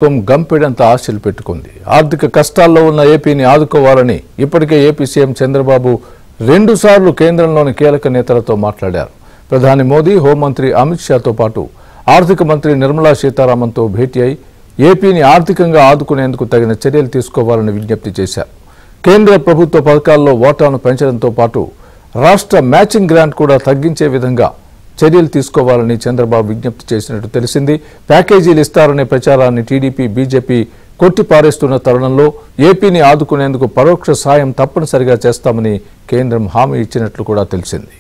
గంపెడంత ఆశలు పెట్టుకుంది. ఆర్థిక కష్టాల్లో ఉన్న ఏపీని ఆదుకోవాలని ఇప్పటికే ఏపీ సీఎం చంద్రబాబు 2 సార్లు కేంద్రంలోని కీలక నేతలతో మాట్లాడారు. ప్రధాని మోదీ, హోంమంత్రి అమిత్ షాతో పాటు ఆర్థిక మంత్రి నిర్మలా సీతారామన్తో భేటీ అయి ఏపీని ఆర్థికంగా ఆదుకునేందుకు తగిన చర్యలు తీసుకోవాలని విజ్ఞప్తి చేశారు. కేంద్ర ప్రభుత్వ పథకాల్లో వాటాను పెంచడంతో పాటు రాష్ట్ర మ్యాచింగ్ గ్రాంట్ కూడా తగ్గించే విధంగా చర్యలు తీసుకోవాలని చంద్రబాబు విజ్ఞప్తి చేసినట్టు తెలిసింది. ప్యాకేజీలు ఇస్తారనే ప్రచారాన్ని టీడీపీ, బీజేపీ కొట్టిపారేస్తున్న తరుణంలో ఏపీని ఆదుకునేందుకు పరోక్ష సాయం తప్పనిసరిగా చేస్తామని కేంద్రం హామీ ఇచ్చినట్లు కూడా తెలిసింది.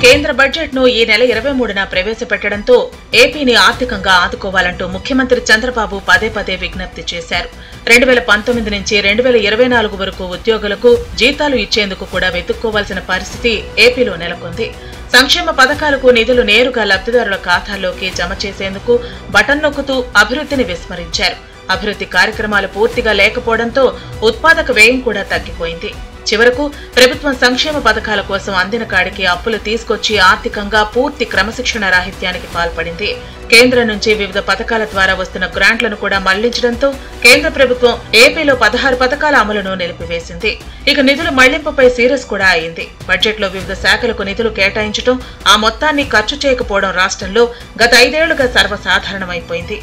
కేంద్ర బడ్జెట్ ను ఈ నెల 23న ప్రవేశపెట్టడంతో ఏపీని ఆర్థికంగా ఆదుకోవాలంటూ ముఖ్యమంత్రి చంద్రబాబు పదే పదే విజ్ఞప్తి చేశారు. 2019 నుంచి 2024 వరకు ఉద్యోగులకు జీతాలు ఇచ్చేందుకు కూడా వెతుక్కోవాల్సిన పరిస్థితి ఏపీలో నెలకొంది. సంక్షేమ పథకాలకు నిధులు నేరుగా లబ్ధిదారుల ఖాతాల్లోకి జమ చేసేందుకు బటన్ నొక్కుతూ అభివృద్ధిని విస్మరించారు. అభివృద్ధి కార్యక్రమాలు పూర్తిగా లేకపోవడంతో ఉత్పాదక వ్యయం కూడా తగ్గిపోయింది. చివరకు ప్రభుత్వం సంక్షేమ పథకాల కోసం అందిన కాడికి అప్పులు తీసుకొచ్చి ఆర్థికంగా పూర్తి క్రమశిక్షణ రాహిత్యానికి పాల్పడింది. కేంద్రం నుంచి వివిధ పథకాల ద్వారా వస్తున్న గ్రాంట్లను కూడా మళ్లించడంతో కేంద్ర ప్రభుత్వం ఏపీలో 16 పథకాల అమలును నిలిపివేసింది. ఇక నిధుల మళ్లింపుపై సీరియస్ కూడా అయింది. బడ్జెట్ లో వివిధ శాఖలకు నిధులు కేటాయించడం, ఆ మొత్తాన్ని ఖర్చు చేయకపోవడం రాష్ట్రంలో గత 5 ఏళ్లుగా సర్వసాధారణమైపోయింది.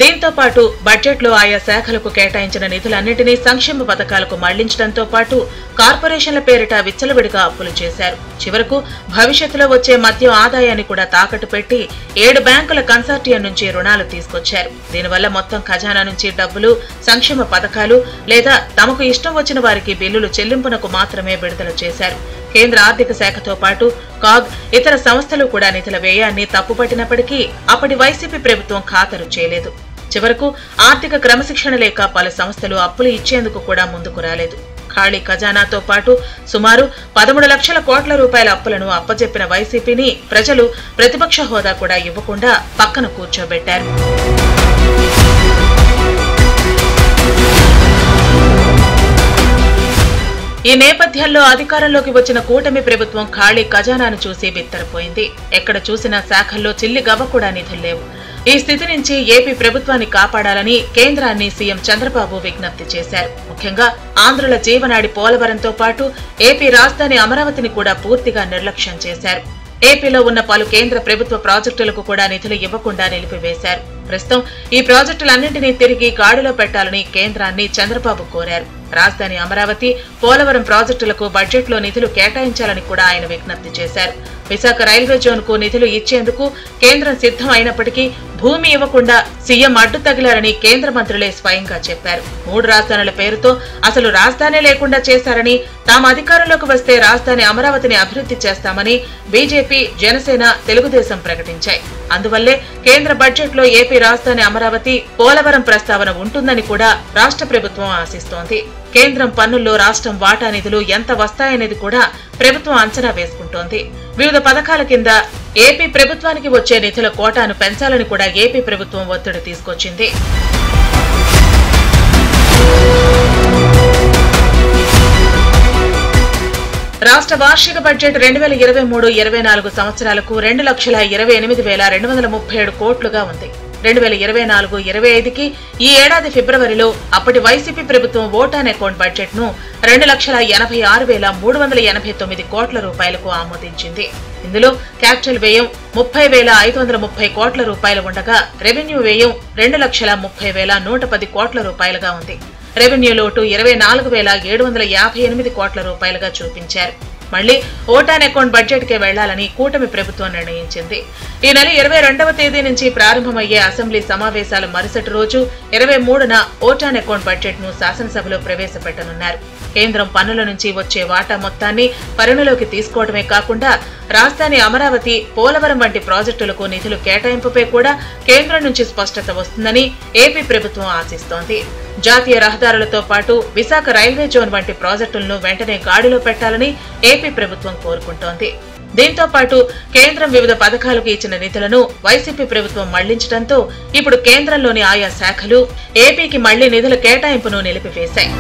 దీంతో పాటు బడ్జెట్ లో ఆయా శాఖలకు కేటాయించిన నిధులన్నింటినీ సంక్షేమ పథకాలకు మళ్లించడంతో పాటు కార్పొరేషన్ల పేరిట విచ్చలవిడిగా అప్పులు చేశారు. చివరకు భవిష్యత్తులో వచ్చే మద్యం ఆదాయాన్ని కూడా తాకట్టు పెట్టి 7 బ్యాంకుల కన్సార్టియం నుంచి రుణాలు తీసుకొచ్చారు. దీనివల్ల మొత్తం ఖజానా నుంచి డబ్బులు సంక్షేమ పథకాలు లేదా తమకు ఇష్టం వచ్చిన వారికి బిల్లులు చెల్లింపునకు మాత్రమే విడుదల చేశారు. కేంద్ర ఆర్థిక శాఖతో పాటు కాగ్, ఇతర సంస్థలు కూడా నిధుల వ్యయాన్ని తప్పుపట్టినప్పటికీ అప్పటి వైసీపీ ప్రభుత్వం ఖాతరు చేయలేదు. చివరకు ఆర్థిక క్రమశిక్షణ లేక పలు సంస్థలు అప్పులు ఇచ్చేందుకు కూడా ముందుకు రాలేదు. ఖాళీ ఖజానాతో పాటు సుమారు 13 లక్షల కోట్ల రూపాయల అప్పులను అప్పజెప్పిన వైసీపీని ప్రజలు ప్రతిపక్ష హోదా కూడా ఇవ్వకుండా పక్కన కూర్చోబెట్టారు. ఈ నేపథ్యంలో అధికారంలోకి వచ్చిన కూటమి ప్రభుత్వం ఖాళీ ఖజానాను చూసి బిత్తరపోయింది. ఎక్కడ చూసినా శాఖల్లో చిల్లి గవ్వ కూడా నిధులు లేవు. ఈ స్థితి నుంచి ఏపీ ప్రభుత్వాన్ని కాపాడాలని కేంద్రాన్ని సీఎం చంద్రబాబు విజ్ఞప్తి చేశారు. ముఖ్యంగా ఆంధ్రుల జీవనాడి పోలవరంతో పాటు ఏపీ రాజధాని అమరావతిని కూడా పూర్తిగా నిర్లక్ష్యం చేశారు. ఏపీలో ఉన్న పలు కేంద్ర ప్రభుత్వ ప్రాజెక్టులకు కూడా నిధులు ఇవ్వకుండా నిలిపివేశారు. ప్రస్తుతం ఈ ప్రాజెక్టులన్నింటినీ తిరిగి గాడిలో పెట్టాలని కేంద్రాన్ని చంద్రబాబు కోరారు. రాజధాని అమరావతి, పోలవరం ప్రాజెక్టులకు బడ్జెట్లో నిధులు కేటాయించాలని కూడా ఆయన విజ్ఞప్తి చేశారు. విశాఖ రైల్వే జోన్ కు నిధులు ఇచ్చేందుకు కేంద్రం సిద్ధం అయినప్పటికీ భూమి ఇవ్వకుండా సీఎం అడ్డు తగిలారని కేంద్ర మంత్రులే స్వయంగా చెప్పారు. 3 రాజధానుల పేరుతో అసలు రాజధానే లేకుండా చేశారని, తాము అధికారంలోకి వస్తే రాజధాని అమరావతిని అభివృద్ధి చేస్తామని బీజేపీ, జనసేన, తెలుగుదేశం ప్రకటించాయి. అందువల్లే కేంద్ర బడ్జెట్ లో ఏపీ రాజధాని అమరావతి, పోలవరం ప్రస్తావన ఉంటుందని కూడా రాష్ట్ర ప్రభుత్వం ఆశిస్తోంది. కేంద్రం పన్నుల్లో రాష్ట్రం వాటా నిధులు ఎంత వస్తాయనేది కూడా ప్రభుత్వం అంచనా వేసుకుంటోంది. వివిధ పథకాల కింద ఏపీ ప్రభుత్వానికి వచ్చే నిధుల కోటాను పెంచాలని కూడా ఏపీ ప్రభుత్వం ఒత్తిడి తీసుకొచ్చింది. రాష్ట్ర వార్షిక బడ్జెట్ 2023-24 సంవత్సరాలకు 2,28,237 కోట్లుగా ఉంది. 2024-25కి ఈ ఏడాది ఫిబ్రవరిలో అప్పటి వైసీపీ ప్రభుత్వం ఓటాన్ అకౌంట్ బడ్జెట్ ను 2,86,389 కోట్ల రూపాయలకు ఆమోదించింది. ఇందులో క్యాపిటల్ వ్యయం 30,530 కోట్ల రూపాయలు ఉండగా రెవెన్యూ వ్యయం 2,30,110 కోట్ల రూపాయలుగా ఉంది. రెవెన్యూ లోటు 24,758 కోట్ల రూపాయలుగా చూపించారు. మళ్లీ ఓటాన్ అకౌంట్ బడ్జెట్ కే వెళ్లాలని కూటమి ప్రభుత్వం నిర్ణయించింది. ఈ నెల 22వ తేదీ నుంచి ప్రారంభమయ్యే అసెంబ్లీ సమావేశాల మరుసటి రోజు 23న ఓటాన్ అకౌంట్ బడ్జెట్ ను శాసనసభలో ప్రవేశపెట్టనున్నారు. కేంద్రం పన్నుల నుంచి వచ్చే వాటా మొత్తాన్ని పరిగణలోకి తీసుకోవడమే కాకుండా రాజధాని అమరావతి, పోలవరం వంటి ప్రాజెక్టులకు నిధులు కేటాయింపుపై కూడా కేంద్రం నుంచి స్పష్టత వస్తుందని ఏపీ ప్రభుత్వం ఆశిస్తోంది. జాతీయ రహదారులతో పాటు విశాఖ రైల్వే జోన్ వంటి ప్రాజెక్టులను వెంటనే గాడిలో పెట్టాలని ఏపీ ప్రభుత్వం కోరుకుంటోంది. దీంతో పాటు కేంద్రం వివిధ పథకాలకు ఇచ్చిన నిధులను వైసీపీ ప్రభుత్వం మళ్లించడంతో ఇప్పుడు కేంద్రంలోని ఆయా శాఖలు ఏపీకి మళ్లీ నిధుల కేటాయింపును నిలిపివేశాయి.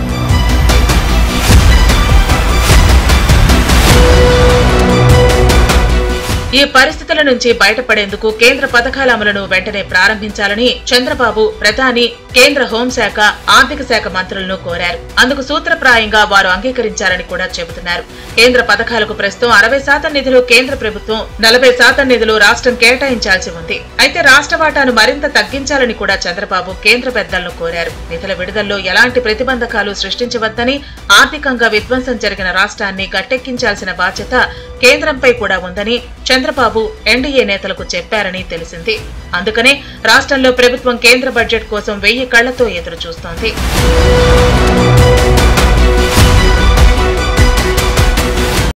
ఈ పరిస్థితుల నుంచి బయటపడేందుకు కేంద్ర పథకాల అమలును వెంటనే ప్రారంభించాలని చంద్రబాబు ప్రధాని, కేంద్ర హోంశాఖ, ఆర్థిక శాఖ మంత్రులను కోరారు. అందుకు సూత్రప్రాయంగా వారు అంగీకరించారని కూడా చెబుతున్నారు. కేంద్ర పథకాలకు ప్రస్తుతం 60% నిధులు కేంద్ర ప్రభుత్వం, 40% నిధులు రాష్ట్రం కేటాయించాల్సి ఉంది. అయితే రాష్ట్ర వాటాను మరింత తగ్గించాలని కూడా చంద్రబాబు కేంద్ర పెద్దలను కోరారు. నిధుల విడుదలలో ఎలాంటి ప్రతిబంధకాలు సృష్టించవద్దని, ఆర్థికంగా విధ్వంసం జరిగిన రాష్ట్రాన్ని గట్టెక్కించాల్సిన బాధ్యత కేంద్రంపై కూడా ఉందని చంద్రబాబు ఎన్డీఏ నేతలకు చెప్పారని తెలిసింది. అందుకనే రాష్ట్రంలో ప్రభుత్వం కేంద్ర బడ్జెట్ కోసం 1000 కళ్లతో ఎదురు చూస్తోంది.